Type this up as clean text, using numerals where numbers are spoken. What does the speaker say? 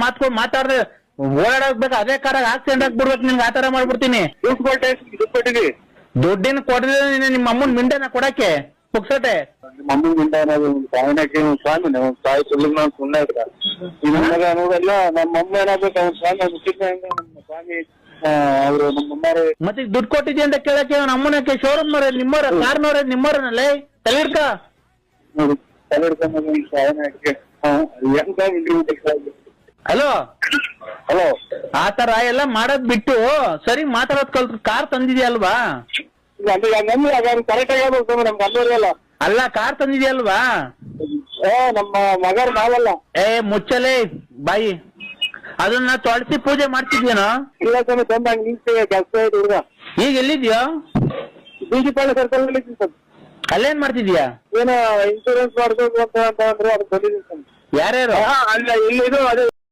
ಮಾತ್ಕೊಂಡು ಮಾತಾಡ್ದೆ ಓಡಾಡಬೇಕು. ಅದೇ ಕಾರಾಗ ಆಕ್ಸಿಡೆಂಟ್ ಆಗ್ಬಿಡ್ಬೇಕು ನಿನ್ಗೆ. ಆತರ ಮಾಡ್ಬಿಡ್ತೀನಿ. ದುಡ್ಡಿನ ಕೊಡದಿಲ್ಲ ನಿಮ್ಮ ಅಮ್ಮನ್ ಮಿಂಡನ ಕೊಡಕ್ಕೆ ಪುಕ್ಸಟೆ. ಮಮ್ಮಿ ಮಿಂಡ ಸ್ವಾಮಿ ತಾಯಿ ಸುಳ್ಳಿನ ಸುಮ್ಮನೆ ನೋಡಲ್ಲ. ನಮ್ಮ ಮಮ್ಮಿ ಏನಾಗ್ಬೇಕು ಅವ್ನ ಸ್ವಾಮಿ ಸ್ವಾಮಿ ಅವರು ನಮ್ಮ ಅಮ್ಮಾರೆ. ಮತ್ತೆ ದುಡ್ಡು ಕೊಟ್ಟಿದ್ದಿ ಅಂತ ಕೇಳಕ್ಕೆ ಅವ್ನ ಅಮ್ಮನಕ್ಕೆ ಶೋರೂಮ್ ನೋಡ ನಿಮ್ಮವ್ರ ಕಾರ್ನವ್ರ ನಿಮ್ಮವ್ರನಲ್ಲೇ ತಲೆ ಹಿಡ್ಕ ಹಲೋ ಹಲೋ. ಆತರ ಎಲ್ಲ ಮಾಡೋದ್ ಬಿಟ್ಟು ಸರಿ ಮಾತಾಡೋದ್ ಕಲ್ತು ಕಾರ್ ತಂದಿದ್ಯಲ್ವಾ? ಕರೆಕ್ಟ್ ಆಗಿ ನಮ್ಗೆ ಅಲ್ಲೋರಿಯಲ್ಲ. ಅಲ್ಲ ಕಾರ್ ತಂದಿದ್ಯಲ್ವಾ? ನಮ್ಮ ಮಗರ್ ನಾವಲ್ಲ. ಮುಚ್ಚಲೇ ಬಾಯಿ. ಅದನ್ನ ತೊಳಸಿ ಪೂಜೆ ಮಾಡ್ತಿದ್ಯೇನೋ? ಇಲ್ಲ ಸ್ವಾಮಿ ತಂದ ಹಂಗೆ ನಿಂತೇವೆ ಜಾಸ್ತಿ ಆಯ್ತು ಹುಡುಗ. ಈಗ ಎಲ್ಲಿದ್ಯೋ? ಬೀಜಿಪಾಳ್ಯ ಸರ್ಕಲ್ ನಲ್ಲಿ ಅಲ್ಲೇನ್ ಮಾಡ್ತಿದ್ಯಾ? ಏನೋ ಇನ್ಶೂರೆನ್ಸ್ ಮಾಡ್ಬೇಕು ಅಂತ ಅಂದ್ರೆ ಅದಕ್ಕೆ ಬಂದಿದ್ದೀನಿ. ಯಾರ್ಯಾರು? ಅಲ್ಲ ಇಲ್ಲಿ ಇದು ಅದೇ